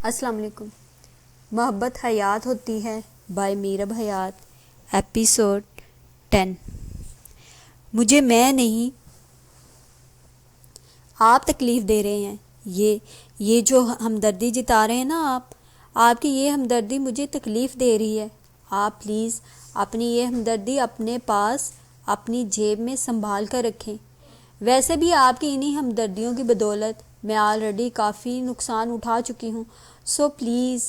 السلام علیکم۔ محبت حیات ہوتی ہے بائی میرب حیات، ایپیسوڈ 10۔ مجھے میں نہیں، آپ تکلیف دے رہے ہیں۔ یہ جو ہمدردی جتا رہے ہیں نا آپ کی یہ ہمدردی مجھے تکلیف دے رہی ہے۔ آپ پلیز اپنی یہ ہمدردی اپنے پاس اپنی جیب میں سنبھال کر رکھیں۔ ویسے بھی آپ کی انہی ہمدردیوں کی بدولت میں آلریڈی کافی نقصان اٹھا چکی ہوں، سو پلیز۔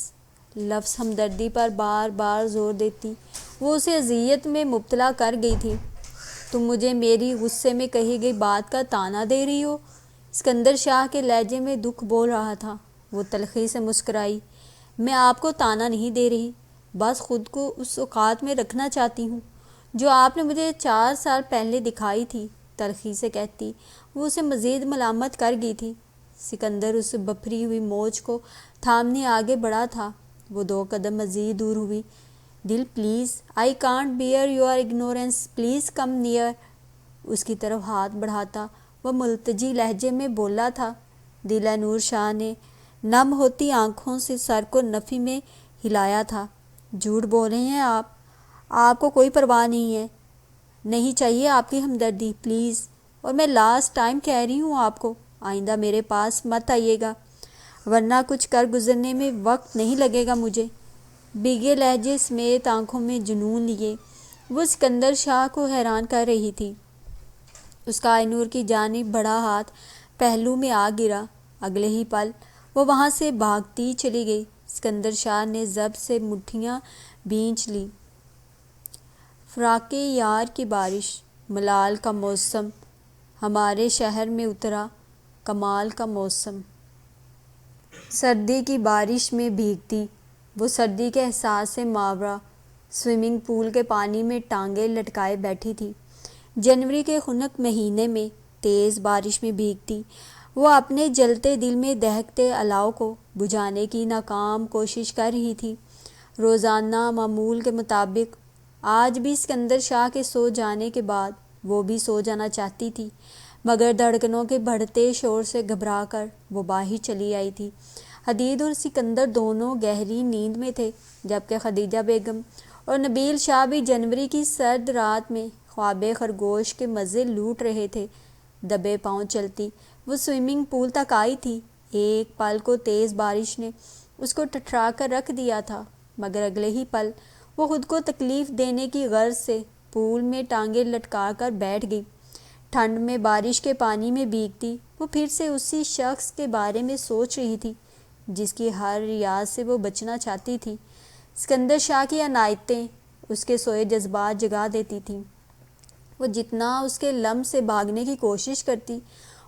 لفظ ہمدردی پر بار بار زور دیتی وہ اسے اذیت میں مبتلا کر گئی تھی۔ تم مجھے میری غصے میں کہی گئی بات کا طعنہ دے رہی ہو؟ اسکندر شاہ کے لہجے میں دکھ بول رہا تھا۔ وہ تلخی سے مسکرائی۔ میں آپ کو طعنہ نہیں دے رہی، بس خود کو اس اوقات میں رکھنا چاہتی ہوں جو آپ نے مجھے 4 سال پہلے دکھائی تھی، تلخی سے کہتی وہ اسے مزید ملامت کر گئی تھی۔ سکندر اس بپھری ہوئی موج کو تھامنے آگے بڑھا تھا۔ وہ 2 قدم مزید دور ہوئی۔ دل please, I can't bear your ignorance, please come near. اس کی طرف ہاتھ بڑھاتا وہ ملتجی لہجے میں بولا تھا۔ دل نور شاہ نے نم ہوتی آنکھوں سے سر کو نفی میں ہلایا تھا۔ جھوٹ بول رہے ہیں آپ کو کوئی پرواہ نہیں ہے، نہیں چاہیے آپ کی ہمدردی، پلیز۔ اور میں لاسٹ ٹائم کہہ رہی ہوں آپ کو، آئندہ میرے پاس مت آئیے گا، ورنہ کچھ کر گزرنے میں وقت نہیں لگے گا مجھے۔ بھیگے لہجے سمیت آنکھوں میں جنون لیے وہ سکندر شاہ کو حیران کر رہی تھی۔ اس کا نور کی جانب بڑا ہاتھ پہلو میں آ گرا۔ اگلے ہی پل وہ وہاں سے بھاگتی چلی گئی۔ سکندر شاہ نے ضبط سے مٹھیاں بھینچ لی۔ فراق یار کی بارش، ملال کا موسم، ہمارے شہر میں اترا کمال کا موسم۔ سردی کی بارش میں بھیگتی وہ سردی کے احساس سے ماورا سوئمنگ پول کے پانی میں ٹانگیں لٹکائے بیٹھی تھی۔ جنوری کے خنک مہینے میں تیز بارش میں بھیگتی وہ اپنے جلتے دل میں دہکتے الاؤ کو بجھانے کی ناکام کوشش کر رہی تھی۔ روزانہ معمول کے مطابق آج بھی سکندر شاہ کے سو جانے کے بعد وہ بھی سو جانا چاہتی تھی، مگر دھڑکنوں کے بڑھتے شور سے گھبرا کر وہ باہر چلی آئی تھی۔ حدید اور سکندر دونوں گہری نیند میں تھے، جبکہ خدیجہ بیگم اور نبیل شاہ بھی جنوری کی سرد رات میں خواب خرگوش کے مزے لوٹ رہے تھے۔ دبے پاؤں چلتی وہ سوئمنگ پول تک آئی تھی۔ ایک پل کو تیز بارش نے اس کو ٹھٹھا کر رکھ دیا تھا، مگر اگلے ہی پل وہ خود کو تکلیف دینے کی غرض سے پول میں ٹانگیں لٹکا کر بیٹھ گئی۔ ٹھنڈ میں بارش کے پانی میں بھیگتی وہ پھر سے اسی شخص کے بارے میں سوچ رہی تھی جس کی ہر ریاض سے وہ بچنا چاہتی تھی۔ سکندر شاہ کی عنایتیں اس کے سوئے جذبات جگا دیتی تھیں۔ وہ جتنا اس کے لمس سے بھاگنے کی کوشش کرتی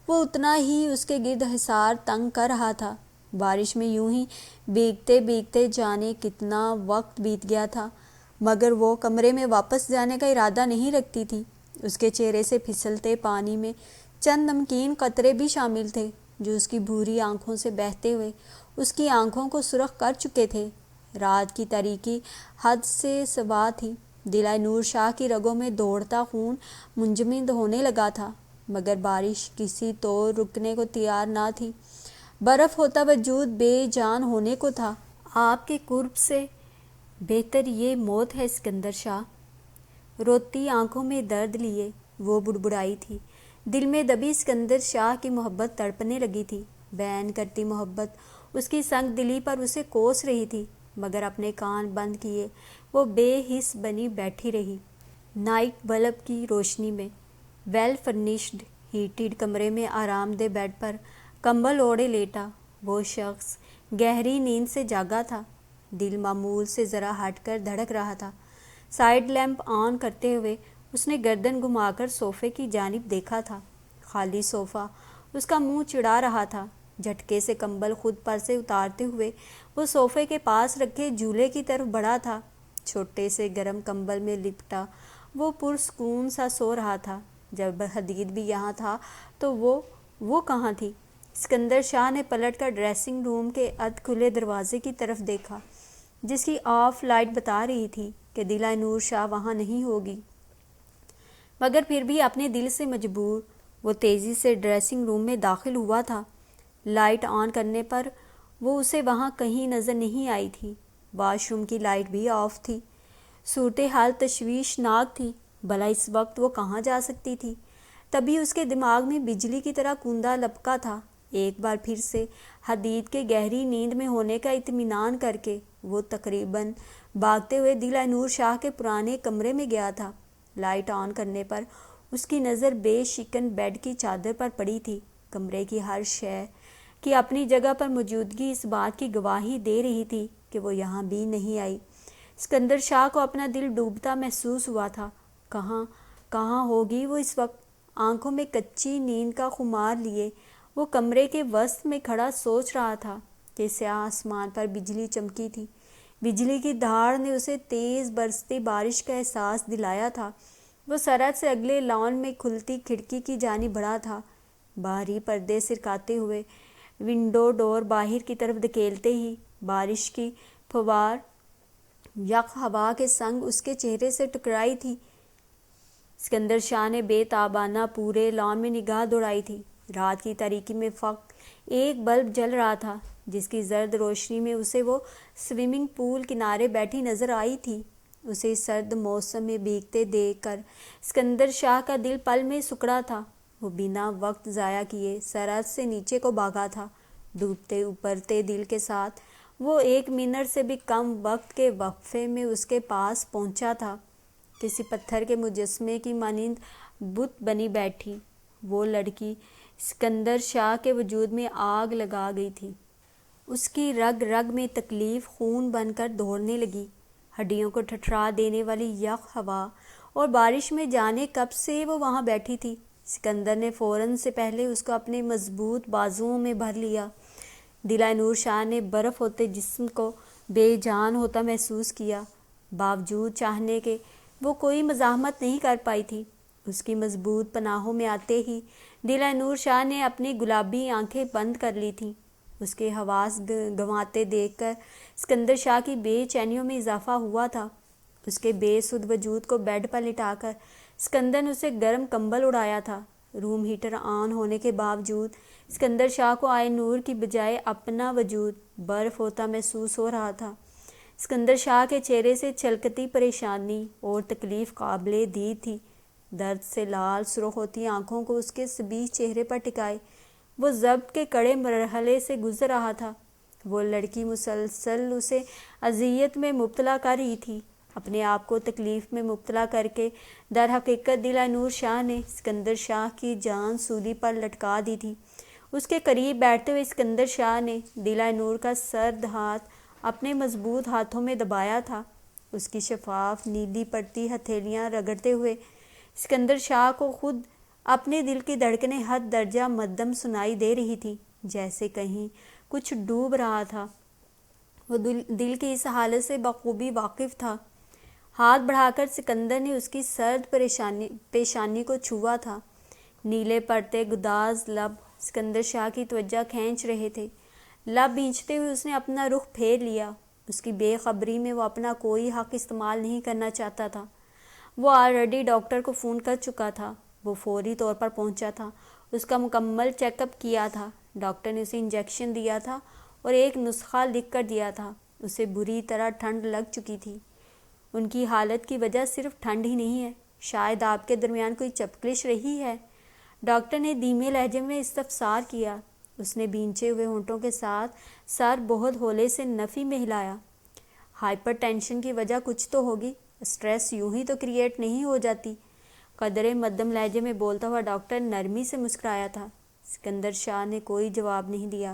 وہ اتنا ہی اس کے گرد حصار تنگ کر رہا تھا۔ بارش میں یوں ہی بھیگتے بھیگتے جانے کتنا وقت بیت گیا تھا، مگر وہ کمرے میں واپس جانے کا ارادہ نہیں رکھتی تھی۔ اس کے چہرے سے پھسلتے پانی میں چند نمکین قطرے بھی شامل تھے جو اس کی بھوری آنکھوں سے بہتے ہوئے اس کی آنکھوں کو سرخ کر چکے تھے۔ رات کی تاریکی حد سے سوا تھی۔ دل نور شاہ کی رگوں میں دوڑتا خون منجمد ہونے لگا تھا، مگر بارش کسی طور رکنے کو تیار نہ تھی۔ برف ہوتا وجود بے جان ہونے کو تھا۔ آپ کے قرب سے بہتر یہ موت ہے سکندر شاہ۔ روتی آنکھوں میں درد لیے وہ بڑبڑائی تھی۔ دل میں دبی سکندر شاہ کی محبت تڑپنے لگی تھی۔ بیان کرتی محبت اس کی سنگ دلی پر اسے کوس رہی تھی، مگر اپنے کان بند کیے وہ بے حس بنی بیٹھی رہی۔ نائٹ بلب کی روشنی میں ویل فرنشڈ ہیٹڈ کمرے میں آرام دہ بیڈ پر کمبل اوڑھے لیٹا وہ شخص گہری نیند سے جاگا تھا۔ دل معمول سے ذرا ہٹ کر دھڑک رہا تھا۔ سائیڈ لیمپ آن کرتے ہوئے اس نے گردن گھما کر صوفے کی جانب دیکھا تھا۔ خالی صوفہ اس کا منہ چڑھا رہا تھا۔ جھٹکے سے کمبل خود پر سے اتارتے ہوئے وہ صوفے کے پاس رکھے جھولے کی طرف بڑھا تھا۔ چھوٹے سے گرم کمبل میں لپٹا وہ پرسکون سا سو رہا تھا۔ جب حدید بھی یہاں تھا تو وہ کہاں تھی؟ سکندر شاہ نے پلٹ کر ڈریسنگ روم کے ادھ کھلے دروازے کی طرف دیکھا، جس کی آف لائٹ بتا رہی تھی کہ دل نور شاہ وہاں نہیں ہوگی، مگر پھر بھی اپنے دل سے مجبور وہ تیزی سے ڈریسنگ روم میں داخل ہوا تھا۔ لائٹ آن کرنے پر وہ اسے وہاں کہیں نظر نہیں آئی تھی۔ واش روم کی لائٹ بھی آف تھی۔ صورتحال تشویشناک تھی، بھلا اس وقت وہ کہاں جا سکتی تھی؟ تبھی اس کے دماغ میں بجلی کی طرح کندا لپکا تھا۔ ایک بار پھر سے حدید کے گہری نیند میں ہونے کا اطمینان کر کے وہ تقریباً بھاگتے ہوئے دل نور شاہ کے پرانے کمرے میں گیا تھا۔ لائٹ آن کرنے پر اس کی نظر بے شکن بیڈ کی چادر پر پڑی تھی۔ کمرے کی ہر شے کی اپنی جگہ پر موجودگی اس بات کی گواہی دے رہی تھی کہ وہ یہاں بھی نہیں آئی۔ اسکندر شاہ کو اپنا دل ڈوبتا محسوس ہوا تھا۔ کہاں ہوگی وہ اس وقت؟ آنکھوں میں کچی نیند کا خمار لیے وہ کمرے کے وسط میں کھڑا سوچ رہا تھا کہ سیاہ آسمان پر بجلی چمکی تھی۔ بجلی کی دھاڑ نے اسے تیز برستی بارش کا احساس دلایا تھا۔ وہ سڑک سے اگلے لان میں کھلتی کھڑکی کی جانب بڑھا تھا، باہری پردے سرکاتے ہوئے ونڈو ڈور باہر کی طرف دھکیلتے ہی بارش کی پھوار یک ہوا کے سنگ اس کے چہرے سے ٹکرائی تھی۔ اسکندر شاہ نے بے تابانہ پورے لان میں نگاہ دوڑائی تھی۔ رات کی تاریکی میں فقط ایک بلب جل رہا تھا، جس کی زرد روشنی میں اسے وہ سوئمنگ پول کنارے بیٹھی نظر آئی تھی۔ اسے سرد موسم میں بھیگتے دیکھ کر اسکندر شاہ کا دل پل میں سکڑا تھا۔ وہ بنا وقت ضائع کیے سرحد سے نیچے کو بھاگا تھا۔ ڈوبتے اوپرتے دل کے ساتھ وہ 1 منٹ سے بھی کم وقت کے وقفے میں اس کے پاس پہنچا تھا۔ کسی پتھر کے مجسمے کی مانند بت بنی بیٹھی وہ لڑکی اسکندر شاہ کے وجود میں آگ لگا گئی تھی۔ اس کی رگ رگ میں تکلیف خون بن کر دوڑنے لگی۔ ہڈیوں کو ٹھٹھرا دینے والی یک ہوا اور بارش میں جانے کب سے وہ وہاں بیٹھی تھی۔ سکندر نے فوراً سے پہلے اس کو اپنے مضبوط بازوؤں میں بھر لیا۔ دل نور شاہ نے برف ہوتے جسم کو بے جان ہوتا محسوس کیا۔ باوجود چاہنے کے وہ کوئی مزاحمت نہیں کر پائی تھی۔ اس کی مضبوط پناہوں میں آتے ہی دل نور شاہ نے اپنی گلابی آنکھیں بند کر لی تھیں۔ اس کے حواس گنواتے دیکھ کر اسکندر شاہ کی بے چینیوں میں اضافہ ہوا تھا۔ اس کے بے سدھ وجود کو بیڈ پر لٹا کر اسکندر نے اسے گرم کمبل اڑایا تھا۔ روم ہیٹر آن ہونے کے باوجود اسکندر شاہ کو آئے نور کی بجائے اپنا وجود برف ہوتا محسوس ہو رہا تھا۔ اسکندر شاہ کے چہرے سے چھلکتی پریشانی اور تکلیف قابل دید تھی۔ درد سے لال سرخ ہوتی آنکھوں کو اس کے سبیہ چہرے پر ٹکائے وہ ضبط کے کڑے مرحلے سے گزر رہا تھا۔ وہ لڑکی مسلسل اسے اذیت میں مبتلا کر رہی تھی۔ اپنے آپ کو تکلیف میں مبتلا کر کے در حقیقت دل نور شاہ نے اسکندر شاہ کی جان سولی پر لٹکا دی تھی۔ اس کے قریب بیٹھتے ہوئے اسکندر شاہ نے دل نور کا سرد ہاتھ اپنے مضبوط ہاتھوں میں دبایا تھا۔ اس کی شفاف نیلی پڑتی ہتھیلیاں رگڑتے ہوئے اسکندر شاہ کو خود اپنے دل کی دھڑکنیں حد درجہ مدھم سنائی دے رہی تھی، جیسے کہیں کچھ ڈوب رہا تھا۔ وہ دل کی اس حالت سے بخوبی واقف تھا۔ ہاتھ بڑھا کر سکندر نے اس کی سرد پیشانی کو چھوا تھا۔ نیلے پڑتے گداز لب سکندر شاہ کی توجہ کھینچ رہے تھے۔ لب بھینچتے ہوئے اس نے اپنا رخ پھیر لیا۔ اس کی بے خبری میں وہ اپنا کوئی حق استعمال نہیں کرنا چاہتا تھا۔ وہ آلریڈی ڈاکٹر کو فون کر چکا تھا۔ وہ فوری طور پر پہنچا تھا، اس کا مکمل چیک اپ کیا تھا۔ ڈاکٹر نے اسے انجیکشن دیا تھا اور ایک نسخہ لکھ کر دیا تھا۔ اسے بری طرح ٹھنڈ لگ چکی تھی۔ ان کی حالت کی وجہ صرف ٹھنڈ ہی نہیں ہے، شاید آپ کے درمیان کوئی چپکلش رہی ہے۔ ڈاکٹر نے دھیمے لہجے میں استفسار کیا۔ اس نے بھینچے ہوئے ہونٹوں کے ساتھ سر بہت ہولے سے نفی میں ہلایا۔ ہائپر ٹینشن کی وجہ کچھ تو ہوگی، سٹریس یوں ہی تو کریٹ نہیں ہو جاتی۔ قدرے مدھم لہجے میں بولتا ہوا ڈاکٹر نرمی سے مسکرایا تھا۔ سکندر شاہ نے کوئی جواب نہیں دیا۔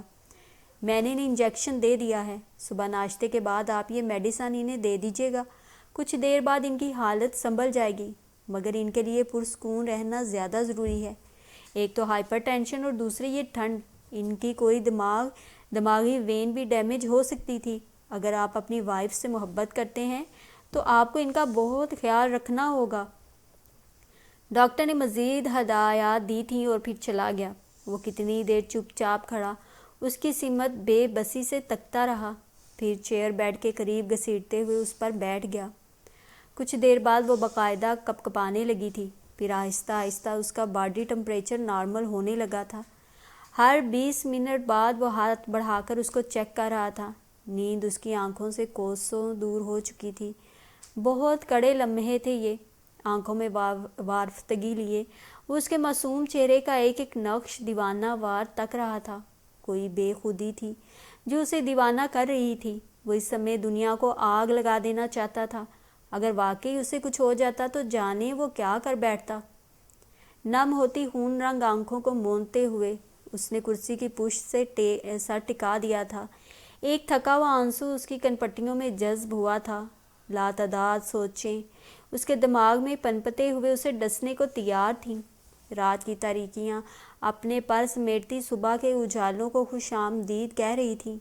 میں نے انہیں انجیکشن دے دیا ہے، صبح ناشتے کے بعد آپ یہ میڈیسن انہیں دے دیجیے گا، کچھ دیر بعد ان کی حالت سنبھل جائے گی، مگر ان کے لیے پرسکون رہنا زیادہ ضروری ہے۔ ایک تو ہائپر ٹینشن اور دوسری یہ ٹھنڈ، ان کی کوئی دماغی وین بھی ڈیمیج ہو سکتی تھی۔ اگر آپ اپنی وائف سے محبت کرتے ہیں تو آپ کو ان کا بہت خیال رکھنا ہوگا۔ ڈاکٹر نے مزید ہدایات دی تھیں اور پھر چلا گیا۔ وہ کتنی دیر چپ چاپ کھڑا اس کی سمت بے بسی سے تکتا رہا، پھر چیئر بیڈ کے قریب گھسیٹتے ہوئے اس پر بیٹھ گیا۔ کچھ دیر بعد وہ باقاعدہ کپکپانے لگی تھی، پھر آہستہ آہستہ اس کا باڈی ٹمپریچر نارمل ہونے لگا تھا۔ ہر 20 منٹ بعد وہ ہاتھ بڑھا کر اس کو چیک کر رہا تھا۔ نیند اس کی آنکھوں سے کوسوں دور ہو چکی تھی۔ بہت کڑے لمحے تھے یہ۔ آنکھوں میں وارفتگی لیے وہ اس کے معصوم چہرے کا ایک ایک نقش دیوانہ وار تک رہا تھا۔ کوئی بے خودی تھی جو اسے دیوانہ کر رہی تھی۔ وہ اس سمے دنیا کو آگ لگا دینا چاہتا تھا۔ اگر واقعی اسے کچھ ہو جاتا تو جانے وہ کیا کر بیٹھتا۔ نم ہوتی خون رنگ آنکھوں کو موندتے ہوئے اس نے کرسی کی پشت سے سر ٹکا دیا تھا۔ ایک تھکا ہوا آنسو اس کی کنپٹیوں میں جذب ہوا تھا۔ لاتعداد سوچیں اس کے دماغ میں پنپتے ہوئے اسے ڈسنے کو تیار تھیں۔ رات کی تاریکیاں اپنے پر سمیٹتی صبح کے اجالوں کو خوش آمدید کہہ رہی تھیں۔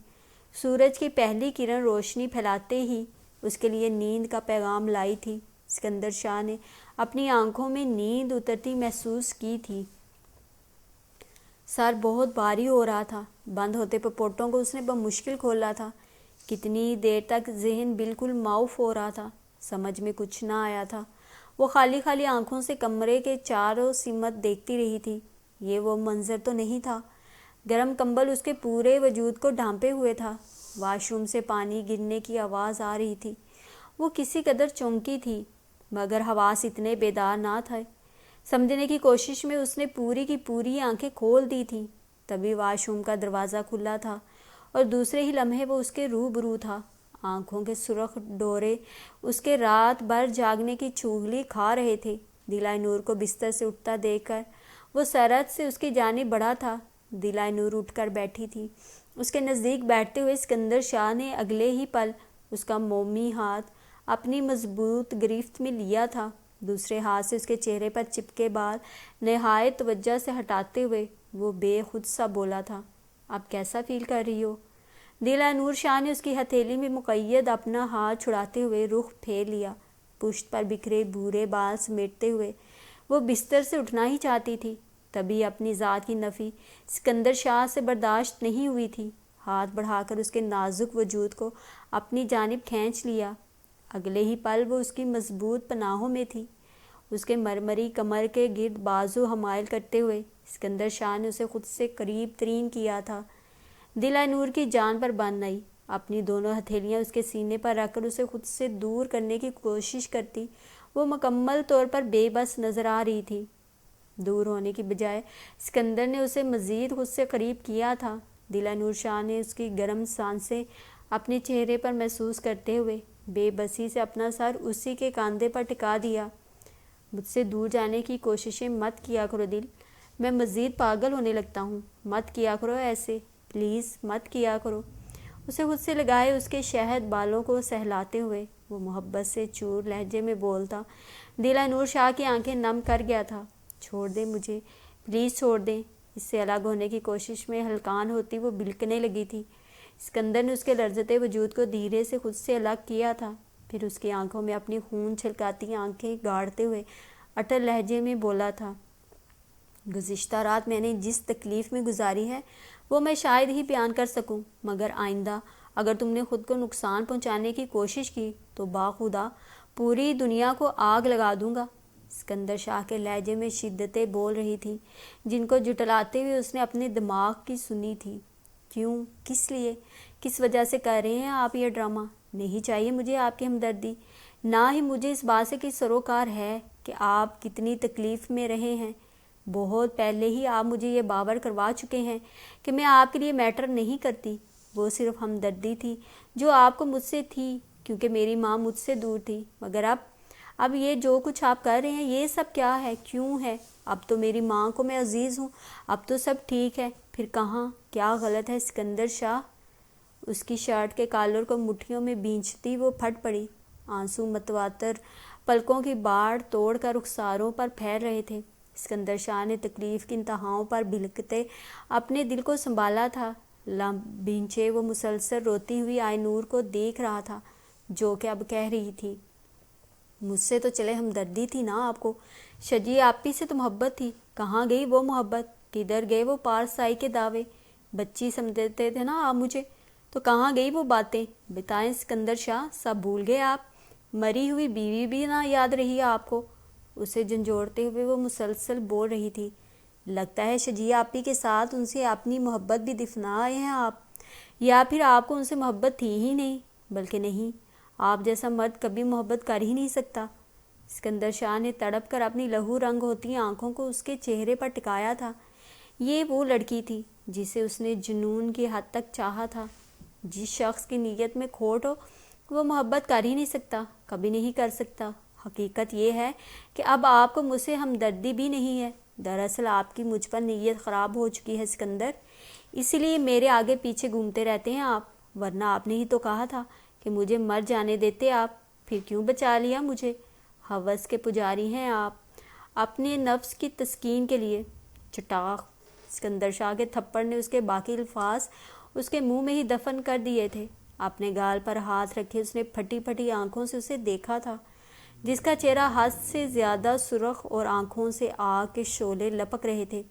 سورج کی پہلی کرن روشنی پھیلاتے ہی اس کے لیے نیند کا پیغام لائی تھی۔ سکندر شاہ نے اپنی آنکھوں میں نیند اترتی محسوس کی تھی۔ سر بہت بھاری ہو رہا تھا۔ بند ہوتے پپوٹوں کو اس نے بمشکل کھولا تھا۔ کتنی دیر تک ذہن بالکل معاف ہو رہا تھا، سمجھ میں کچھ نہ آیا تھا۔ وہ خالی خالی آنکھوں سے کمرے کے چاروں سمت دیکھتی رہی تھی۔ یہ وہ منظر تو نہیں تھا۔ گرم کمبل اس کے پورے وجود کو ڈھانپے ہوئے تھا۔ واش روم سے پانی گرنے کی آواز آ رہی تھی۔ وہ کسی قدر چونکی تھی مگر حواس اتنے بیدار نہ تھے۔ سمجھنے کی کوشش میں اس نے پوری کی پوری آنکھیں کھول دی تھیں۔ تبھی واش روم کا دروازہ کھلا تھا اور دوسرے ہی لمحے وہ اس کے روبرو تھا۔ آنکھوں کے سرخ ڈورے اس کے رات بھر جاگنے کی چغلی کھا رہے تھے۔ دلائے نور کو بستر سے اٹھتا دیکھ کر وہ سرعت سے اس کی جانب بڑھا تھا۔ دلائے نور اٹھ کر بیٹھی تھی۔ اس کے نزدیک بیٹھتے ہوئے سکندر شاہ نے اگلے ہی پل اس کا مومی ہاتھ اپنی مضبوط گرفت میں لیا تھا۔ دوسرے ہاتھ سے اس کے چہرے پر چپکے بال نہایت توجہ سے ہٹاتے ہوئے وہ بے خود سا بولا تھا، اب کیسا فیل کر رہی ہو؟ دلائے نور شاہ نے اس کی ہتھیلی میں مقید اپنا ہاتھ چھڑاتے ہوئے رخ پھیر لیا۔ پشت پر بکھرے بھورے بال سمیٹتے ہوئے وہ بستر سے اٹھنا ہی چاہتی تھی، تبھی اپنی ذات کی نفی سکندر شاہ سے برداشت نہیں ہوئی تھی۔ ہاتھ بڑھا کر اس کے نازک وجود کو اپنی جانب کھینچ لیا۔ اگلے ہی پل وہ اس کی مضبوط پناہوں میں تھی۔ اس کے مرمری کمر کے گرد بازو حمائل کرتے ہوئے سکندر شاہ نے اسے خود سے قریب ترین کیا تھا۔ دلائے نور کی جان پر بن آئی۔ اپنی دونوں ہتھیلیاں اس کے سینے پر رکھ کر اسے خود سے دور کرنے کی کوشش کرتی وہ مکمل طور پر بے بس نظر آ رہی تھی۔ دور ہونے کی بجائے سکندر نے اسے مزید خود سے قریب کیا تھا۔ دلائے نور شاہ نے اس کی گرم سانسیں اپنے چہرے پر محسوس کرتے ہوئے بے بسی سے اپنا سر اسی کے کاندھے پر ٹکا دیا۔ مجھ سے دور جانے کی کوششیں مت کیا کرو دل، میں مزید پاگل ہونے لگتا ہوں۔ مت کیا کرو ایسے، پلیز مت کیا کرو۔ اسے خود سے لگائے اس کے شہد بالوں کو سہلاتے ہوئے وہ محبت سے چور لہجے میں بولتا۔ دلائے نور شاہ کی آنکھیں نم کر گیا تھا۔ چھوڑ دیں مجھے، پلیز چھوڑ دیں۔ اس سے الگ ہونے کی کوشش میں ہلکان ہوتی وہ بلکنے لگی تھی۔ سکندر نے اس کے لرزتے وجود کو دھیرے سے خود سے الگ کیا تھا، پھر اس کی آنکھوں میں اپنی خون چھلکاتی آنکھیں گاڑتے ہوئے اٹل لہجے میں بولا تھا، گزشتہ رات میں نے جس تکلیف میں گزاری ہے وہ میں شاید ہی بیان کر سکوں، مگر آئندہ اگر تم نے خود کو نقصان پہنچانے کی کوشش کی تو باخدا پوری دنیا کو آگ لگا دوں گا۔ سکندر شاہ کے لہجے میں شدتیں بول رہی تھیں جن کو جھٹلاتے ہوئے اس نے اپنے دماغ کی سنی تھی۔ کیوں، کس لیے، کس وجہ سے کر رہے ہیں آپ یہ ڈرامہ؟ نہیں چاہیے مجھے آپ کی ہمدردی، نہ ہی مجھے اس بات سے کہ سروکار ہے کہ آپ کتنی تکلیف میں رہے ہیں۔ بہت پہلے ہی آپ مجھے یہ باور کروا چکے ہیں کہ میں آپ کے لیے میٹر نہیں کرتی۔ وہ صرف ہمدردی تھی جو آپ کو مجھ سے تھی کیونکہ میری ماں مجھ سے دور تھی، مگر اب یہ جو کچھ آپ کر رہے ہیں یہ سب کیا ہے، کیوں ہے؟ اب تو میری ماں کو میں عزیز ہوں، اب تو سب ٹھیک ہے، پھر کہاں کیا غلط ہے سکندر شاہ؟ اس کی شرٹ کے کالر کو مٹھیوں میں بھینچتی وہ پھٹ پڑی۔ آنسو متواتر پلکوں کی باڑ توڑ کر رخساروں پر پھیل رہے تھے۔ سکندر شاہ نے تکلیف کی انتہاؤں پر بھلکتے اپنے دل کو سنبھالا تھا۔ بھینچے وہ مسلسل روتی ہوئی آئی نور کو دیکھ رہا تھا جو کہ اب کہہ رہی تھی، مجھ سے تو چلے ہمدردی تھی نا آپ کو، شجی آپی سے تو محبت تھی، کہاں گئی وہ محبت؟ کدھر گئے وہ پارسائی کے دعوے؟ بچی سمجھتے تھے نا آپ مجھے، تو کہاں گئی وہ باتیں؟ بتائیں سکندر شاہ، سب بھول گئے آپ؟ مری ہوئی بیوی بھی نہ یاد رہی آپ کو؟ اسے جھنجھوڑتے ہوئے وہ مسلسل بول رہی تھی، لگتا ہے شجیع آپی کے ساتھ ان سے اپنی محبت بھی دفنا آئے ہیں آپ، یا پھر آپ کو ان سے محبت تھی ہی نہیں۔ بلکہ نہیں، آپ جیسا مرد کبھی محبت کر ہی نہیں سکتا۔ اسکندر شاہ نے تڑپ کر اپنی لہو رنگ ہوتی آنکھوں کو اس کے چہرے پر ٹکایا تھا۔ یہ وہ لڑکی تھی جسے اس نے جنون کی حد تک چاہا تھا۔ جس شخص کی نیت میں کھوٹ ہو وہ محبت کر ہی نہیں سکتا، کبھی نہیں کر سکتا۔ حقیقت یہ ہے کہ اب آپ کو مجھ سے ہمدردی بھی نہیں ہے۔ دراصل آپ کی مجھ پر نیت خراب ہو چکی ہے سکندر، اسی لیے میرے آگے پیچھے گھومتے رہتے ہیں آپ، ورنہ آپ نے ہی تو کہا تھا کہ مجھے مر جانے دیتے آپ، پھر کیوں بچا لیا مجھے؟ ہوس کے پجاری ہیں آپ، اپنے نفس کی تسکین کے لیے۔ چٹاخ! اسکندر شاہ کے تھپڑ نے اس کے باقی الفاظ اس کے منہ میں ہی دفن کر دیے تھے۔ اپنے گال پر ہاتھ رکھے اس نے پھٹی پھٹی آنکھوں سے اسے دیکھا تھا، جس کا چہرہ حد سے زیادہ سرخ اور آنکھوں سے آگ کے شعلے لپک رہے تھے۔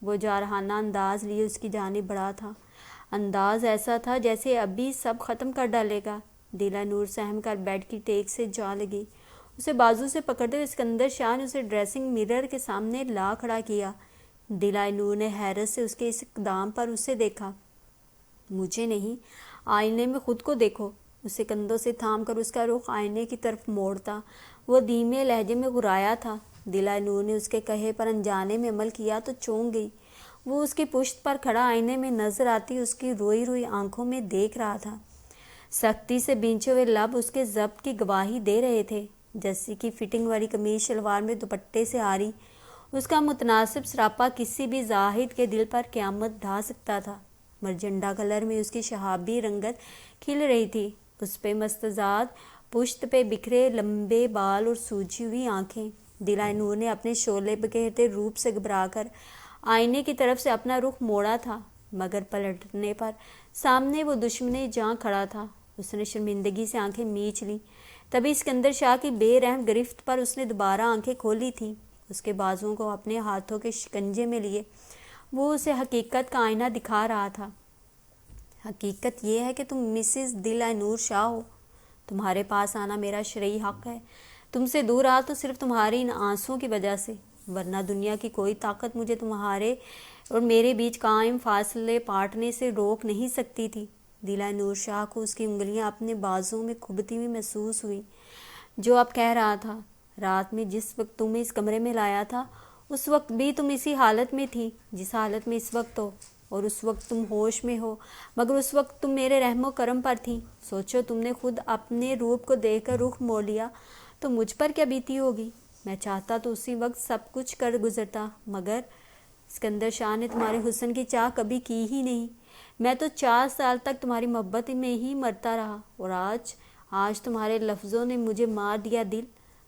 وہ جارحانہ انداز لیے اس کی جانب بڑھا تھا، انداز ایسا تھا جیسے ابھی سب ختم کر ڈالے گا۔ دلہ نور سہم کر بیڈ کی ٹیک سے جا لگی۔ اسے بازو سے پکڑتے ہوئے اسکندر شاہ نے اسے ڈریسنگ مرر کے سامنے لا کھڑا کیا۔ دلہ نور نے حیرت سے اس کے اس اقدام پر اسے دیکھا۔ مجھے نہیں، آئینے میں خود کو دیکھو۔ اسے کندھوں سے تھام کر اس کا رخ آئینے کی طرف موڑتا وہ دھیمے لہجے میں گرایا تھا۔ دلہ نور نے اس کے کہے پر انجانے میں عمل کیا تو چونک گئی۔ وہ اس کی پشت پر کھڑا آئینے میں نظر آتی اس کی روئی روئی آنکھوں میں دیکھ رہا تھا۔ سختی سے بینچے ہوئے لب اس کے ضبط کی گواہی دے رہے تھے۔ جسی کی فٹنگ والی قمیض شلوار میں دوپٹے سے آری اس کا متناسب سراپا کسی بھی زاہد کے دل پر قیامت ڈھا سکتا تھا۔ مرجنڈا کلر میں اس کی شہابی رنگت کھل رہی تھی۔ اس پہ مستزاد پشت پہ بکھرے لمبے بال اور سوجی ہوئی آنکھیں۔ دلہ نور نے اپنے شعلے بکھیرتے روپ سے گھبرا کر آئینے کی طرف سے اپنا رخ موڑا تھا، مگر پلٹنے پر سامنے وہ دشمن جاں کھڑا تھا۔ اس نے شرمندگی سے آنکھیں میچ لیں۔ تبھی اسکندر شاہ کی بے رحم گرفت پر اس نے دوبارہ آنکھیں کھولی تھیں۔ اس کے بازوؤں کو اپنے ہاتھوں کے شکنجے میں لیے وہ اسے حقیقت کا آئینہ دکھا رہا تھا۔ حقیقت یہ ہے کہ تم مسز دلہ نور شاہ ہو۔ تمہارے پاس آنا میرا شرعی حق ہے۔ تم سے دور رہا تو صرف تمہاری ان آنسوؤں کی وجہ سے، ورنہ دنیا کی کوئی طاقت مجھے تمہارے اور میرے بیچ قائم فاصلے پاٹنے سے روک نہیں سکتی تھی۔ دلہ نور شاہ کو اس کی انگلیاں اپنے بازوؤں میں کھبتی ہوئی محسوس ہوئی۔ جو اب کہہ رہا تھا، رات میں جس وقت تمہیں اس کمرے میں لایا تھا اس وقت بھی تم اسی حالت میں تھی جس حالت میں اس وقت ہو، اور اس وقت تم ہوش میں ہو، مگر اس وقت تم میرے رحم و کرم پر تھی۔ سوچو، تم نے خود اپنے روپ کو دیکھ کر رخ موڑ لیا تو مجھ پر کیا بیتی ہوگی۔ میں چاہتا تو اسی وقت سب کچھ کر گزرتا، مگر اسکندر شاہ نے تمہارے حسن کی چاہ کبھی کی ہی نہیں۔ میں تو 4 سال تک تمہاری محبت میں ہی مرتا رہا، اور آج تمہارے لفظوں نے مجھے مار دیا دل۔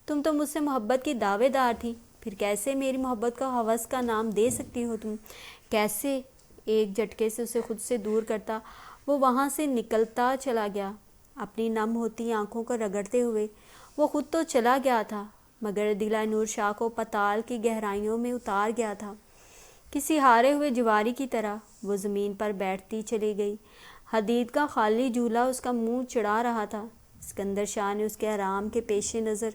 تم تو مجھ سے محبت کی دعوے دار تھی، پھر کیسے میری محبت کا ہوس کا نام دے سکتی ہو تم؟ کیسے؟ ایک جھٹکے سے اسے خود سے دور کرتا وہ وہاں سے نکلتا چلا گیا۔ اپنی نم ہوتی آنکھوں کو رگڑتے ہوئے وہ خود تو چلا گیا تھا، مگر دلہ نور شاہ کو پتال کی گہرائیوں میں اتار گیا تھا۔ کسی ہارے ہوئے جواری کی طرح وہ زمین پر بیٹھتی چلی گئی۔ حدید کا خالی جھولا اس کا منہ چڑھا رہا تھا۔ اسکندر شاہ نے اس کے آرام کے پیش نظر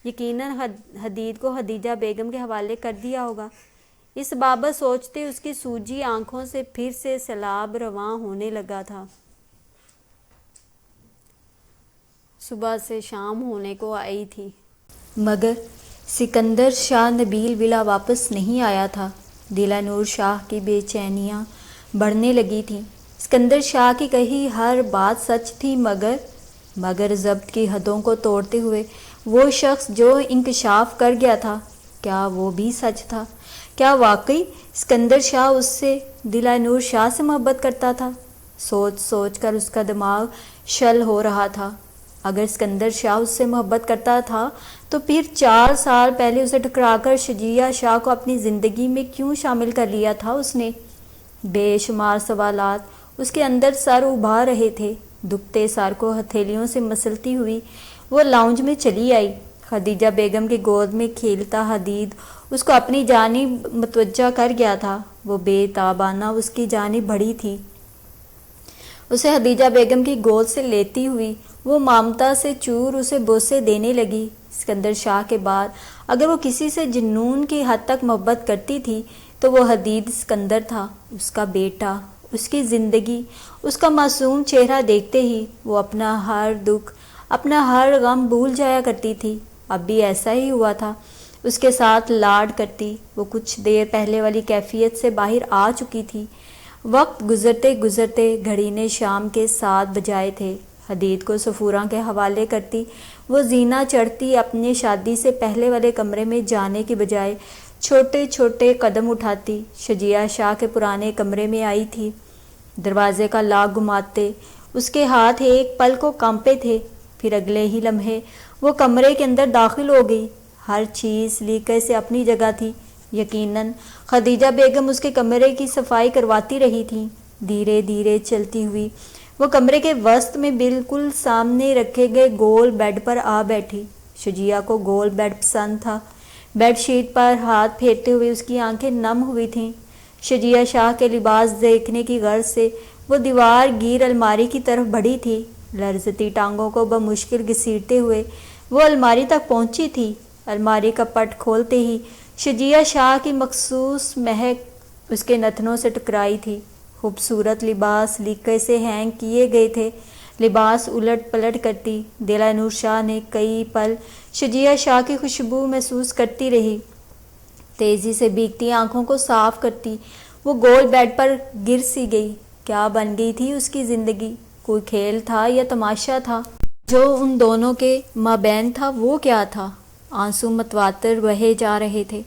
یقیناً حدید کو خدیجہ بیگم کے حوالے کر دیا ہوگا۔ اس بابت سوچتے اس کی سوجی آنکھوں سے پھر سے سیلاب رواں ہونے لگا تھا۔ صبح سے شام ہونے کو آئی تھی، مگر سکندر شاہ نبیل ولا واپس نہیں آیا تھا۔ دلہ نور شاہ کی بے چینیاں بڑھنے لگی تھیں۔ سکندر شاہ کی کہی ہر بات سچ تھی، مگر ضبط کی حدوں کو توڑتے ہوئے وہ شخص جو انکشاف کر گیا تھا، کیا وہ بھی سچ تھا؟ کیا واقعی سکندر شاہ اس سے، دلہ نور شاہ سے محبت کرتا تھا؟ سوچ کر اس کا دماغ شل ہو رہا تھا۔ اگر سکندر شاہ اس سے محبت کرتا تھا تو پھر 4 سال پہلے اسے ٹھکرا کر شجیع شاہ کو اپنی زندگی میں کیوں شامل کر لیا تھا اس نے؟ بے شمار سوالات اس کے اندر سر ابھار رہے تھے۔ دکھتے سر کو ہتھیلیوں سے مسلتی ہوئی وہ لاؤنج میں چلی آئی۔ خدیجہ بیگم کی گود میں کھیلتا حدید اس کو اپنی جانب متوجہ کر گیا تھا۔ وہ بے تابانہ اس کی جانب بڑھی تھی۔ اسے خدیجہ بیگم کی گود سے لیتی ہوئی وہ مامتا سے چور اسے بوسے دینے لگی۔ سکندر شاہ کے بعد اگر وہ کسی سے جنون کی حد تک محبت کرتی تھی تو وہ حدید اسکندر تھا، اس کا بیٹا، اس کی زندگی، اس کا معصوم چہرہ دیکھتے ہی وہ اپنا ہر دکھ، اپنا ہر غم بھول جایا کرتی تھی۔ اب بھی ایسا ہی ہوا تھا، اس کے ساتھ لاڈ کرتی وہ کچھ دیر پہلے والی کیفیت سے باہر آ چکی تھی۔ وقت گزرتے گزرتے گھڑی نے شام کے 7 بجائے تھے۔ حدید کو صفوراں کے حوالے کرتی وہ زینہ چڑھتی اپنے شادی سے پہلے والے کمرے میں جانے کی بجائے چھوٹے چھوٹے قدم اٹھاتی شجیع شاہ کے پرانے کمرے میں آئی تھی۔ دروازے کا لاک گھماتے اس کے ہاتھ ایک پل کو کانپے تھے، پھر اگلے ہی لمحے وہ کمرے کے اندر داخل ہو گئی۔ ہر چیز سلیقے سے اپنی جگہ تھی۔ یقیناً خدیجہ بیگم اس کے کمرے کی صفائی کرواتی رہی تھیں۔ دھیرے دھیرے چلتی ہوئی وہ کمرے کے وسط میں بالکل سامنے رکھے گئے گول بیڈ پر آ بیٹھی۔ شجیع کو گول بیڈ پسند تھا۔ بیڈ شیٹ پر ہاتھ پھیرتے ہوئے اس کی آنکھیں نم ہوئی تھیں۔ شجیع شاہ کے لباس دیکھنے کی غرض سے وہ دیوار گیر الماری کی طرف بڑھی تھی۔ لرزتی ٹانگوں کو بمشکل گھسیٹتے ہوئے وہ الماری تک پہنچی تھی۔ الماری کا پٹ کھولتے ہی شجیع شاہ کی مخصوص مہک اس کے نتنوں سے ٹکرائی تھی۔ خوبصورت لباس سلیقے سے ہینگ کیے گئے تھے۔ لباس الٹ پلٹ کرتی دلہ نور شاہ نے کئی پل شجیع شاہ کی خوشبو محسوس کرتی رہی۔ تیزی سے بھیگتی آنکھوں کو صاف کرتی وہ گول بیڈ پر گر سی گئی۔ کیا بن گئی تھی اس کی زندگی؟ کوئی کھیل تھا یا تماشا تھا؟ جو ان دونوں کے مابین تھا وہ کیا تھا؟ آنسو متواتر بہے جا رہے تھے۔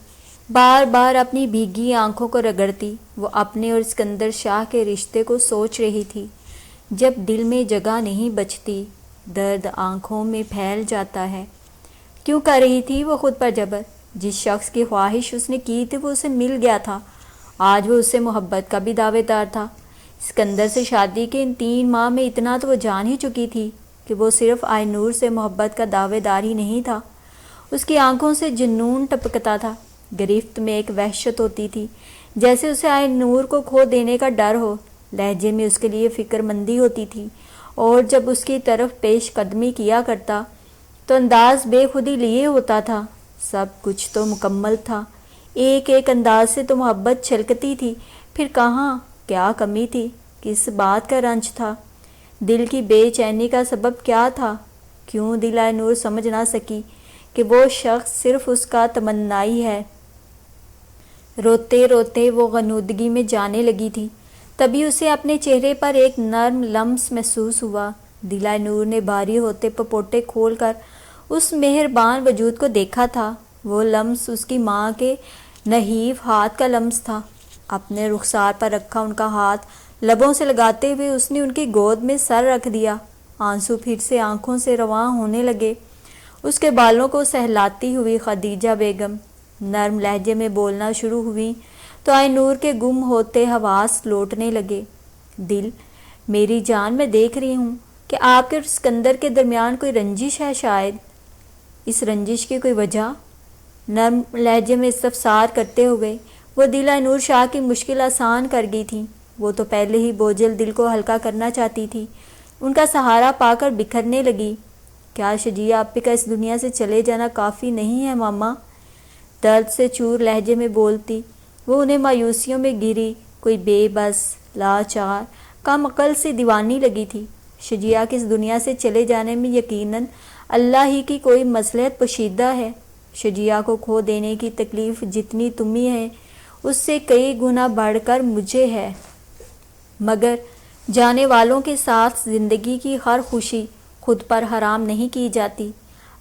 بار بار اپنی بھیگی آنکھوں کو رگڑتی وہ اپنے اور اسکندر شاہ کے رشتے کو سوچ رہی تھی۔ جب دل میں جگہ نہیں بچتی، درد آنکھوں میں پھیل جاتا ہے۔ کیوں کر رہی تھی وہ خود پر جبر؟ جس شخص کی خواہش اس نے کی تھی وہ اسے مل گیا تھا۔ آج وہ اس سے محبت کا بھی دعوے دار تھا۔ اسکندر سے شادی کے ان 3 ماہ میں اتنا تو وہ جان ہی چکی تھی کہ وہ صرف آئے نور سے محبت کا دعوے دار ہی نہیں تھا۔ اس کی آنکھوں سے جنون ٹپکتا تھا۔ گرفت میں ایک وحشت ہوتی تھی، جیسے اسے آئے نور کو کھو دینے کا ڈر ہو۔ لہجے میں اس کے لیے فکر مندی ہوتی تھی، اور جب اس کی طرف پیش قدمی کیا کرتا تو انداز بے خودی لیے ہوتا تھا۔ سب کچھ تو مکمل تھا، ایک ایک انداز سے تو محبت چھلکتی تھی، پھر کہاں کیا کمی تھی؟ کس بات کا رنج تھا؟ دل کی بے چینی کا سبب کیا تھا؟ کیوں دلہ نور سمجھ نہ سکی کہ وہ شخص صرف اس کا تمنائی ہے؟ روتے روتے وہ غنودگی میں جانے لگی تھی، تبھی اسے اپنے چہرے پر ایک نرم لمس محسوس ہوا۔ دلہ نور نے بھاری ہوتے پپوٹے کھول کر اس مہربان وجود کو دیکھا تھا۔ وہ لمس اس کی ماں کے نحیف ہاتھ کا لمس تھا۔ اپنے رخسار پر رکھا ان کا ہاتھ لبوں سے لگاتے ہوئے اس نے ان کی گود میں سر رکھ دیا۔ آنسو پھر سے آنکھوں سے رواں ہونے لگے۔ اس کے بالوں کو سہلاتی ہوئی خدیجہ بیگم نرم لہجے میں بولنا شروع ہوئی تو آئے نور کے گم ہوتے حواس لوٹنے لگے۔ دل، میری جان، میں دیکھ رہی ہوں کہ آپ کے اور اسکندر کے درمیان کوئی رنجش ہے۔ شاید اس رنجش کی کوئی وجہ؟ نرم لہجے میں استفسار کرتے ہوئے وہ دلہ نور شاہ کی مشکل آسان کر گئی تھی۔ وہ تو پہلے ہی بوجھل دل کو ہلکا کرنا چاہتی تھی، ان کا سہارا پا کر بکھرنے لگی۔ کیا شجیع آپی کا اس دنیا سے چلے جانا کافی نہیں ہے ماما؟ درد سے چور لہجے میں بولتی وہ انہیں مایوسیوں میں گری، کوئی بے بس، لاچار، کم عقل سی دیوانی لگی تھی۔ شجیع کے اس دنیا سے چلے جانے میں یقیناً اللہ ہی کی کوئی مصلحت پوشیدہ ہے۔ شجیع کو کھو دینے کی تکلیف جتنی تمہیں ہے اس سے کئی گنا بڑھ کر مجھے ہے، مگر جانے والوں کے ساتھ زندگی کی ہر خوشی خود پر حرام نہیں کی جاتی۔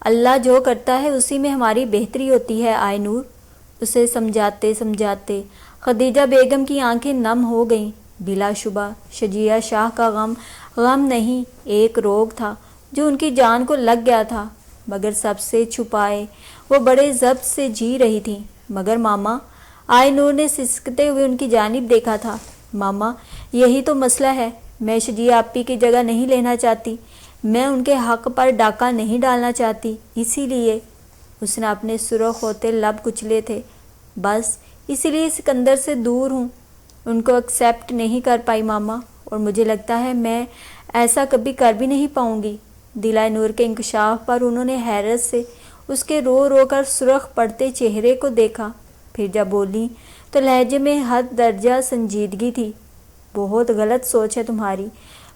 اللہ جو کرتا ہے اسی میں ہماری بہتری ہوتی ہے آئے نور۔ اسے سمجھاتے سمجھاتے خدیجہ بیگم کی آنکھیں نم ہو گئیں۔ بلا شبہ شجیع شاہ کا غم نہیں، ایک روگ تھا جو ان کی جان کو لگ گیا تھا، مگر سب سے چھپائے وہ بڑے ضبط سے جی رہی تھی۔ مگر ماما، آئے نور نے سسکتے ہوئے ان کی جانب دیکھا تھا۔ ماما، یہی تو مسئلہ ہے، میں شجیع آپی کی جگہ نہیں لینا چاہتی، میں ان کے حق پر ڈاکہ نہیں ڈالنا چاہتی، اسی لیے اس نے اپنے سرخ ہوتے لب کچلے تھے، بس اسی لیے سکندر سے دور ہوں، ان کو ایکسیپٹ نہیں کر پائی ماما، اور مجھے لگتا ہے میں ایسا کبھی کر بھی نہیں پاؤں گی۔ دلہ نور کے انکشاف پر انہوں نے حیرت سے اس کے رو رو کر سرخ پڑتے چہرے کو دیکھا، پھر جب بولی تو لہجے میں حد درجہ سنجیدگی تھی۔ بہت غلط سوچ ہے تمہاری،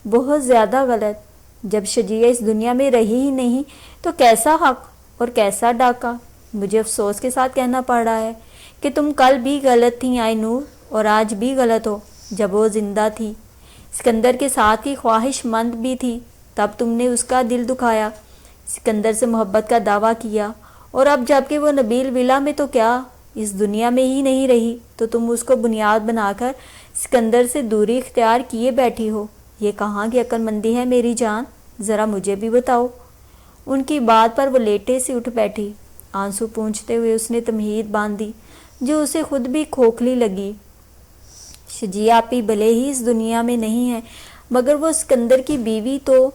بہت زیادہ غلط۔ جب شجیع اس دنیا میں رہی ہی نہیں تو کیسا حق اور کیسا ڈاکہ؟ مجھے افسوس کے ساتھ کہنا پڑ رہا ہے کہ تم کل بھی غلط تھیں آئی نور، اور آج بھی غلط ہو۔ جب وہ زندہ تھی، سکندر کے ساتھ کی خواہش مند بھی تھی، تب تم نے اس کا دل دکھایا، سکندر سے محبت کا دعویٰ کیا، اور اب جب کہ وہ نبیل ولا میں تو کیا اس دنیا میں ہی نہیں رہی تو تم اس کو بنیاد بنا کر سکندر سے دوری اختیار کیے بیٹھی ہو۔ یہ کہاں کی عقل مندی ہے میری جان؟ ذرا مجھے بھی بتاؤ۔ ان کی بات پر وہ لیٹے سے اٹھ بیٹھی، آنسو پونچھتے ہوئے اس نے تمہید باندھ دی جو اسے خود بھی کھوکھلی لگی۔ شجیع آپی بھلے ہی اس دنیا میں نہیں ہے، مگر وہ سکندر کی بیوی تو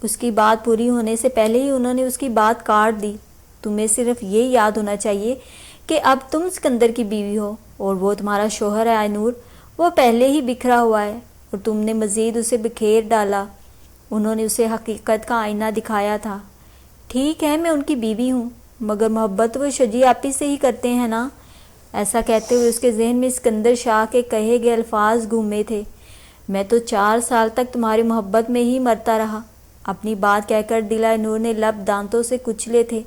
اس کی بات پوری ہونے سے پہلے ہی انہوں نے اس کی بات کاٹ دی۔ تمہیں صرف یہ یاد ہونا چاہیے کہ اب تم سکندر کی بیوی ہو اور وہ تمہارا شوہر ہے آئی نور۔ وہ پہلے ہی بکھرا ہوا ہے اور تم نے مزید اسے بکھیر ڈالا۔ انہوں نے اسے حقیقت کا آئینہ دکھایا تھا۔ ٹھیک ہے میں ان کی بیوی ہوں، مگر محبت وہ شجیع آپی سے ہی کرتے ہیں نا؟ ایسا کہتے ہوئے اس کے ذہن میں سکندر شاہ کے کہے گئے الفاظ گھومے تھے۔ میں تو 4 سال تک تمہاری محبت میں ہی مرتا رہا۔ اپنی بات کہہ کر دلہ نور نے لب دانتوں سے کچلے تھے۔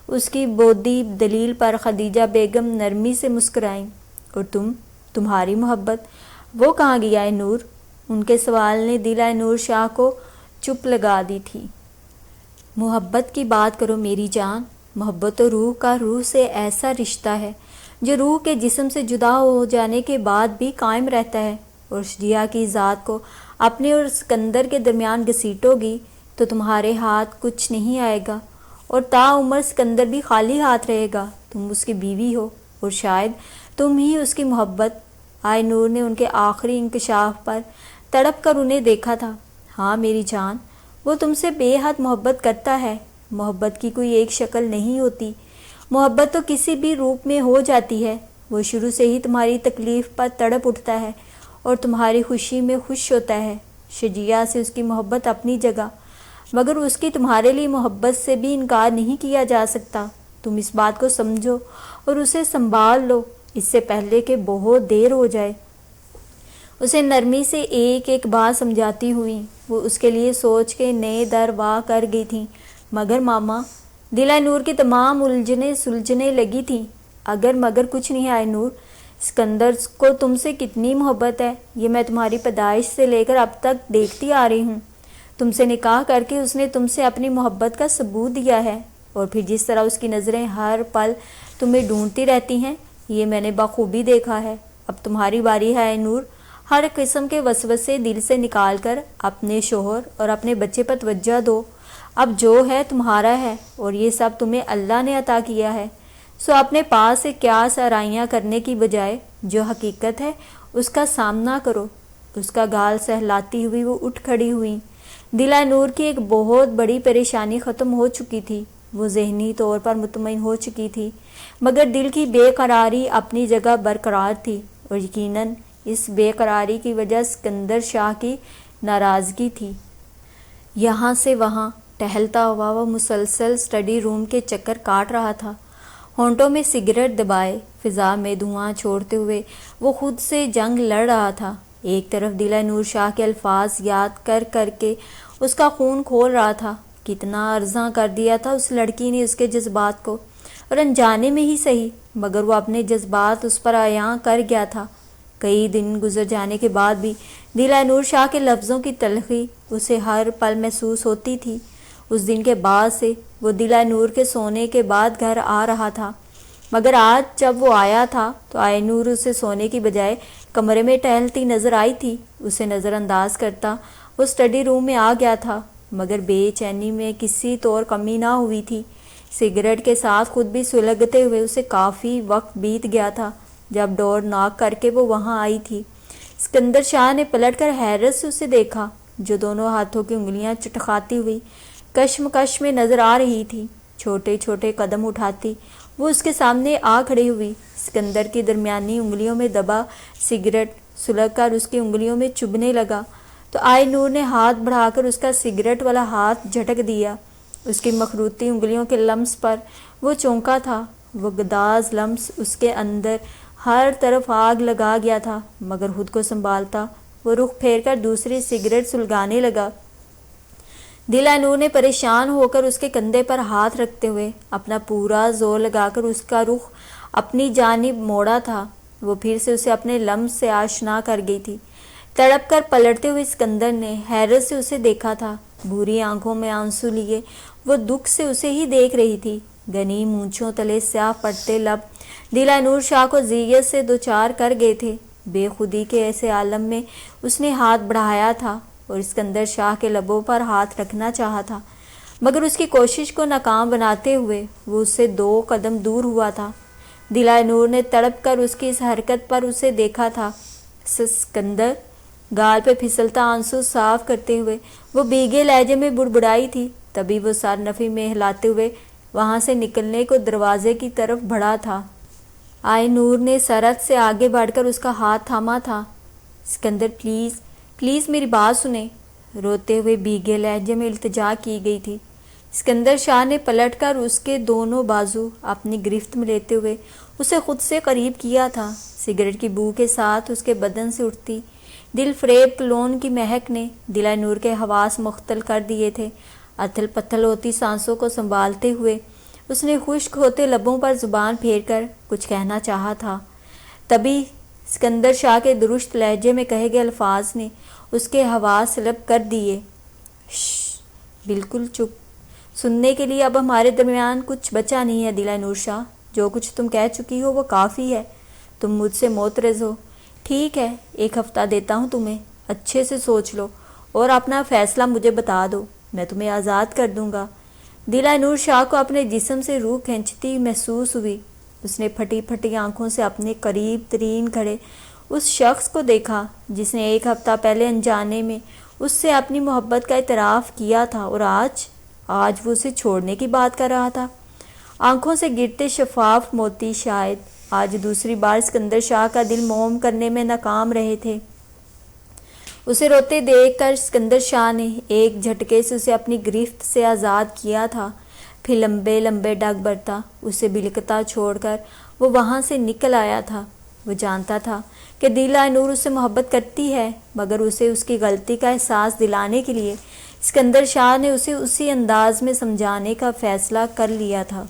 اس کی بودی دلیل پر خدیجہ بیگم نرمی سے مسکرائیں۔ اور تمہاری محبت وہ کہاں گیا اے نور؟ ان کے سوال نے دلہ نور شاہ کو چپ لگا دی تھی۔ محبت کی بات کرو میری جان۔ محبت تو روح کا روح سے ایسا رشتہ ہے جو روح کے جسم سے جدا ہو جانے کے بعد بھی قائم رہتا ہے، اور شجیع کی ذات کو اپنے اور سکندر کے درمیان گھسیٹو گی تو تمہارے ہاتھ کچھ نہیں آئے گا، اور تا عمر سکندر بھی خالی ہاتھ رہے گا۔ تم اس کی بیوی ہو اور شاید تم ہی اس کی محبت۔ آئے نور نے ان کے آخری انکشاف پر تڑپ کر انہیں دیکھا تھا۔ ہاں میری جان، وہ تم سے بے حد محبت کرتا ہے۔ محبت کی کوئی ایک شکل نہیں ہوتی، محبت تو کسی بھی روپ میں ہو جاتی ہے۔ وہ شروع سے ہی تمہاری تکلیف پر تڑپ اٹھتا ہے اور تمہاری خوشی میں خوش ہوتا ہے۔ شجیع سے اس کی محبت اپنی جگہ، مگر اس کی تمہارے لیے محبت سے بھی انکار نہیں کیا جا سکتا۔ تم اس بات کو سمجھو اور اسے سنبھال لو اس سے پہلے کہ بہت دیر ہو جائے۔ اسے نرمی سے ایک ایک بات سمجھاتی ہوئی وہ اس کے لیے سوچ کے نئے در واہ کر گئی تھیں۔ مگر ماما، دلہ نور کی تمام الجھنیں سلجھنے لگی تھیں۔ اگر مگر کچھ نہیں آئے نور، سکندر کو تم سے کتنی محبت ہے یہ میں تمہاری پیدائش سے لے کر اب تک دیکھتی آ رہی ہوں۔ تم سے نکاح کر کے اس نے تم سے اپنی محبت کا ثبوت دیا ہے، اور پھر جس طرح اس کی نظریں ہر پل تمہیں ڈھونڈتی رہتی ہیں یہ میں نے بخوبی دیکھا ہے۔ اب تمہاری باری ہے اے نور، ہر قسم کے وسوسے دل سے نکال کر اپنے شوہر اور اپنے بچے پر توجہ دو۔ اب جو ہے تمہارا ہے اور یہ سب تمہیں اللہ نے عطا کیا ہے، سو اپنے پاس سے قیاس آرائیاں کرنے کی بجائے جو حقیقت ہے اس کا سامنا کرو۔ اس کا گال سہلاتی ہوئی وہ اٹھ کھڑی ہوئیں۔ دلہ نور کی ایک بہت بڑی پریشانی ختم ہو چکی تھی۔ وہ ذہنی طور پر مطمئن ہو چکی تھی، مگر دل کی بے قراری اپنی جگہ برقرار تھی، اور یقیناً اس بے قراری کی وجہ سکندر شاہ کی ناراضگی تھی۔ یہاں سے وہاں ٹہلتا ہوا وہ مسلسل اسٹڈی روم کے چکر کاٹ رہا تھا، ہونٹوں میں سگریٹ دبائے، فضا میں دھواں چھوڑتے ہوئے وہ خود سے جنگ لڑ رہا تھا۔ ایک طرف دلہ نور شاہ کے الفاظ یاد کر کر کے اس کا خون کھول رہا تھا۔ کتنا ارزاں کر دیا تھا اس لڑکی نے اس کے جذبات کو، اور انجانے میں ہی صحیح، مگر وہ اپنے جذبات اس پر عیاں کر گیا تھا۔ کئی دن گزر جانے کے بعد بھی دلہ نور شاہ کے لفظوں کی تلخی اسے ہر پل محسوس ہوتی تھی۔ اس دن کے بعد سے وہ دلہ نور کے سونے کے بعد گھر آ رہا تھا، مگر آج جب وہ آیا تھا تو آئے نور اسے سونے کی بجائے کمرے میں ٹہلتی نظر آئی تھی۔ اسے نظر انداز کرتا وہ اسٹڈی روم میں آ گیا تھا، مگر بے چینی میں کسی طور کمی نہ ہوئی تھی۔ سگریٹ کے ساتھ خود بھی سلگتے ہوئے اسے کافی وقت بیت گیا تھا جب ڈور ناک کر کے وہ وہاں آئی تھی۔ سکندر شاہ نے پلٹ کر حیرت سے اسے دیکھا، جو دونوں ہاتھوں کی انگلیاں چٹکاتی ہوئی کشمکش میں نظر آ رہی تھی۔ چھوٹے چھوٹے قدم اٹھاتی وہ اس کے سامنے آ کھڑی ہوئی۔ سکندر کی درمیانی انگلیوں میں دبا سگریٹ سلگ کر اس کی انگلیوں میں چبھنے لگا تو آئے نور نے ہاتھ بڑھا کر اس کا سگریٹ والا ہاتھ جھٹک دیا۔ اس کی مخروطی انگلیوں کے لمس پر وہ چونکا تھا، وہ گداز لمس اس کے اندر ہر طرف آگ لگا گیا تھا، مگر خود کو سنبھالتا وہ رخ پھیر کر دوسری سگریٹ سلگانے لگا۔ دل نور نے پریشان ہو کر اس کے کندھے پر ہاتھ رکھتے ہوئے اپنا پورا زور لگا کر اس کا رخ اپنی جانب موڑا تھا۔ وہ پھر سے اسے اپنے لمس سے آشنا کر گئی تھی۔ تڑپ کر پلٹتے ہوئے اسکندر نے حیرت سے اسے دیکھا تھا۔ بھوری آنکھوں میں آنسو لیے وہ دکھ سے اسے ہی دیکھ رہی تھی۔ گھنی مونچھوں تلے سیاہ پڑتے لب دل نور شاہ کو ذیت سے دوچار کر گئے تھے۔ بے خودی کے ایسے عالم میں اس نے ہاتھ بڑھایا تھا اور اسکندر شاہ کے لبوں پر ہاتھ رکھنا چاہا تھا، مگر اس کی کوشش کو ناکام بناتے ہوئے وہ اس سے 2 قدم دور ہوا تھا۔ دل نور نے تڑپ کر اس کی اس حرکت پر اسے دیکھا تھا۔ اسکندر گال پہ پھسلتا آنسو صاف کرتے ہوئے وہ بھیگے لہجے میں بڑبڑائی تھی۔ تبھی وہ سر نفی میں ہلاتے ہوئے وہاں سے نکلنے کو دروازے کی طرف بڑھا تھا۔ آئے نور نے سرعت سے آگے بڑھ کر اس کا ہاتھ تھاما تھا۔ اسکندر پلیز پلیز میری بات سنیں، روتے ہوئے بھیگے لہجے میں التجا کی گئی تھی۔ اسکندر شاہ نے پلٹ کر اس کے دونوں بازو اپنی گرفت میں لیتے ہوئے اسے خود سے قریب کیا تھا۔ سگریٹ کی بو کے ساتھ اس کے بدن سے اٹھتی دل فریب کلون کی مہک نے دل نور کے حواس مختل کر دیے تھے۔ اتھل پتھل ہوتی سانسوں کو سنبھالتے ہوئے اس نے خشک ہوتے لبوں پر زبان پھیر کر کچھ کہنا چاہا تھا، تبھی اسکندر شاہ کے درست لہجے میں کہے گئے الفاظ نے اس کے حواس سلب کر دیے۔ شش، بالکل چپ، سننے کے لیے اب ہمارے درمیان کچھ بچا نہیں ہے دل نور شاہ، جو کچھ تم کہہ چکی ہو وہ کافی ہے، تم مجھ سے معترض ہو، ٹھیک ہے 1 ہفتہ دیتا ہوں تمہیں، اچھے سے سوچ لو اور اپنا فیصلہ مجھے بتا دو، میں تمہیں آزاد کر دوں گا۔ دل نور شاہ کو اپنے جسم سے روح کھینچتی محسوس ہوئی۔ اس نے پھٹی پھٹی آنکھوں سے اپنے قریب ترین کھڑے اس شخص کو دیکھا جس نے 1 ہفتہ پہلے انجانے میں اس سے اپنی محبت کا اعتراف کیا تھا، اور آج وہ اسے چھوڑنے کی بات کر رہا تھا۔ آنکھوں سے گرتے شفاف موتی شاید آج دوسری بار اسکندر شاہ کا دل موم کرنے میں ناکام رہے تھے۔ اسے روتے دیکھ کر اسکندر شاہ نے ایک جھٹکے سے اسے اپنی گرفت سے آزاد کیا تھا، پھر لمبے لمبے ڈگ برتا اسے بلکتا چھوڑ کر وہ وہاں سے نکل آیا تھا۔ وہ جانتا تھا کہ دل نور اس سے محبت کرتی ہے، مگر اسے اس کی غلطی کا احساس دلانے کے لیے اسکندر شاہ نے اسے اسی انداز میں سمجھانے کا فیصلہ کر لیا تھا۔